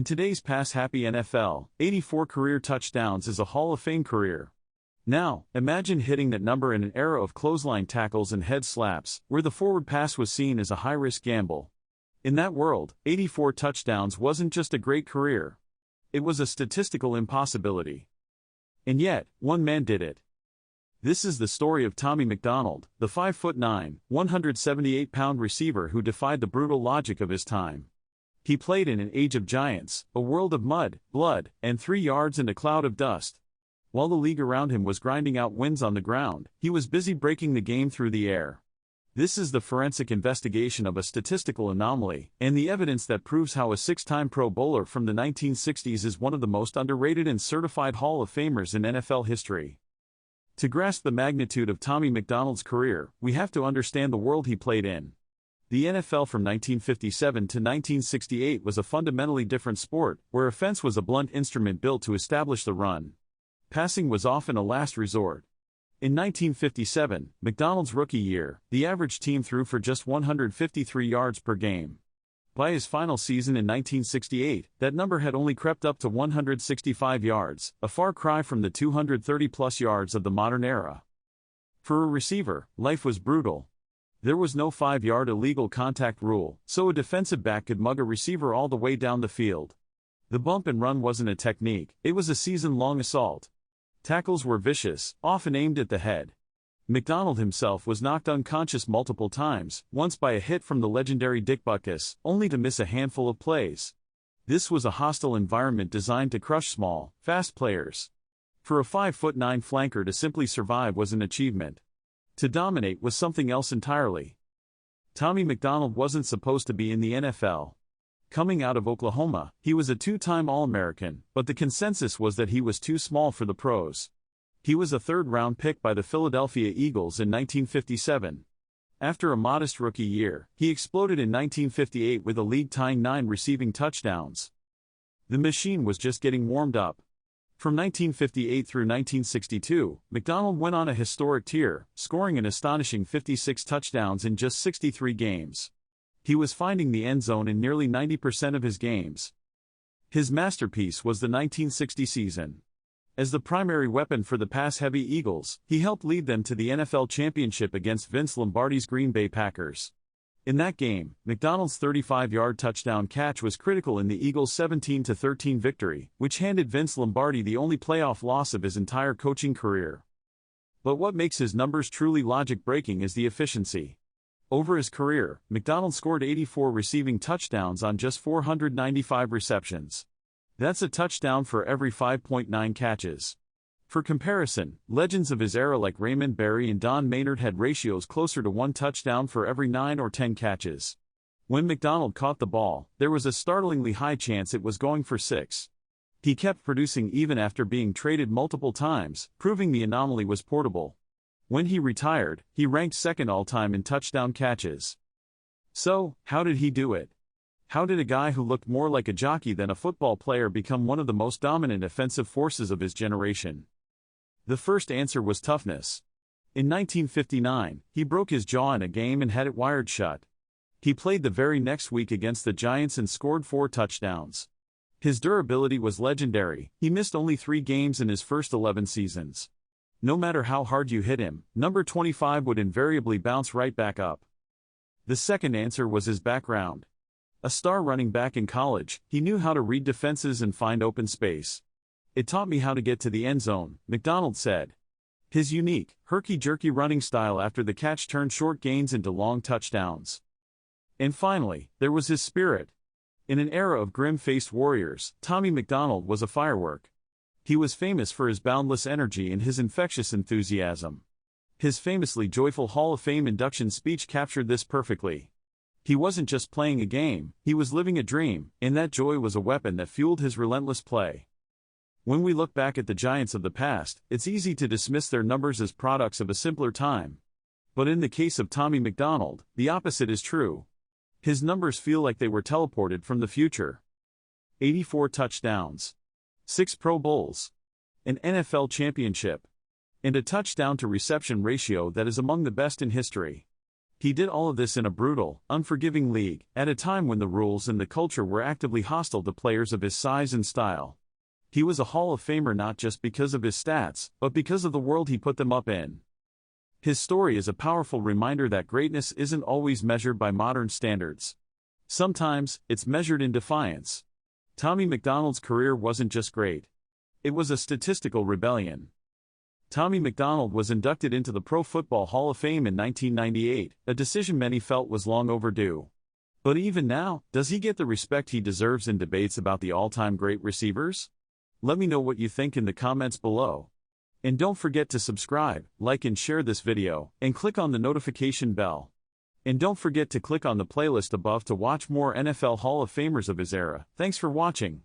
In today's pass-happy NFL, 84 career touchdowns is a Hall of Fame career. Now, imagine hitting that number in an era of clothesline tackles and head slaps, where the forward pass was seen as a high-risk gamble. In that world, 84 touchdowns wasn't just a great career. It was a statistical impossibility. And yet, one man did it. This is the story of Tommy McDonald, the 5'9", 178-pound receiver who defied the brutal logic of his time. He played in an age of giants, a world of mud, blood, and 3 yards and a cloud of dust. While the league around him was grinding out wins on the ground, he was busy breaking the game through the air. This is the forensic investigation of a statistical anomaly, and the evidence that proves how a 6-time Pro Bowler from the 1960s is one of the most underrated and certified Hall of Famers in NFL history. To grasp the magnitude of Tommy McDonald's career, we have to understand the world he played in. The NFL from 1957 to 1968 was a fundamentally different sport, where offense was a blunt instrument built to establish the run. Passing was often a last resort. In 1957, McDonald's rookie year, the average team threw for just 153 yards per game. By his final season in 1968, that number had only crept up to 165 yards, a far cry from the 230-plus yards of the modern era. For a receiver, life was brutal. There was no 5-yard illegal contact rule, so a defensive back could mug a receiver all the way down the field. The bump and run wasn't a technique, it was a season-long assault. Tackles were vicious, often aimed at the head. McDonald himself was knocked unconscious multiple times, once by a hit from the legendary Dick Butkus, only to miss a handful of plays. This was a hostile environment designed to crush small, fast players. For a 5'9" flanker to simply survive was an achievement. To dominate was something else entirely. Tommy McDonald wasn't supposed to be in the NFL. Coming out of Oklahoma, he was a 2-time All-American, but the consensus was that he was too small for the pros. He was a third-round pick by the Philadelphia Eagles in 1957. After a modest rookie year, he exploded in 1958 with a league-tying 9 receiving touchdowns. The machine was just getting warmed up. From 1958 through 1962, McDonald went on a historic tear, scoring an astonishing 56 touchdowns in just 63 games. He was finding the end zone in nearly 90% of his games. His masterpiece was the 1960 season. As the primary weapon for the pass-heavy Eagles, he helped lead them to the NFL championship against Vince Lombardi's Green Bay Packers. In that game, McDonald's 35-yard touchdown catch was critical in the Eagles' 17-13 victory, which handed Vince Lombardi the only playoff loss of his entire coaching career. But what makes his numbers truly logic-breaking is the efficiency. Over his career, McDonald scored 84 receiving touchdowns on just 495 receptions. That's a touchdown for every 5.9 catches. For comparison, legends of his era like Raymond Berry and Don Maynard had ratios closer to 1 touchdown for every 9 or 10 catches. When McDonald caught the ball, there was a startlingly high chance it was going for 6. He kept producing even after being traded multiple times, proving the anomaly was portable. When he retired, he ranked second all-time in touchdown catches. So, how did he do it? How did a guy who looked more like a jockey than a football player become one of the most dominant offensive forces of his generation? The first answer was toughness. In 1959, he broke his jaw in a game and had it wired shut. He played the very next week against the Giants and scored 4 touchdowns. His durability was legendary. He missed only 3 games in his first 11 seasons. No matter how hard you hit him, number 25 would invariably bounce right back up. The second answer was his background. A star running back in college, he knew how to read defenses and find open space. "It taught me how to get to the end zone," McDonald said. His unique, herky-jerky running style after the catch turned short gains into long touchdowns. And finally, there was his spirit. In an era of grim-faced warriors, Tommy McDonald was a firework. He was famous for his boundless energy and his infectious enthusiasm. His famously joyful Hall of Fame induction speech captured this perfectly. He wasn't just playing a game, he was living a dream, and that joy was a weapon that fueled his relentless play. When we look back at the Giants of the past, it's easy to dismiss their numbers as products of a simpler time. But in the case of Tommy McDonald, the opposite is true. His numbers feel like they were teleported from the future. 84 touchdowns. 6 Pro Bowls. An NFL championship. And a touchdown-to-reception ratio that is among the best in history. He did all of this in a brutal, unforgiving league, at a time when the rules and the culture were actively hostile to players of his size and style. He was a Hall of Famer not just because of his stats, but because of the world he put them up in. His story is a powerful reminder that greatness isn't always measured by modern standards. Sometimes, it's measured in defiance. Tommy McDonald's career wasn't just great. It was a statistical rebellion. Tommy McDonald was inducted into the Pro Football Hall of Fame in 1998, a decision many felt was long overdue. But even now, does he get the respect he deserves in debates about the all-time great receivers? Let me know what you think in the comments below. And don't forget to subscribe, like and share this video, and click on the notification bell. And don't forget to click on the playlist above to watch more NFL Hall of Famers of his era. Thanks for watching.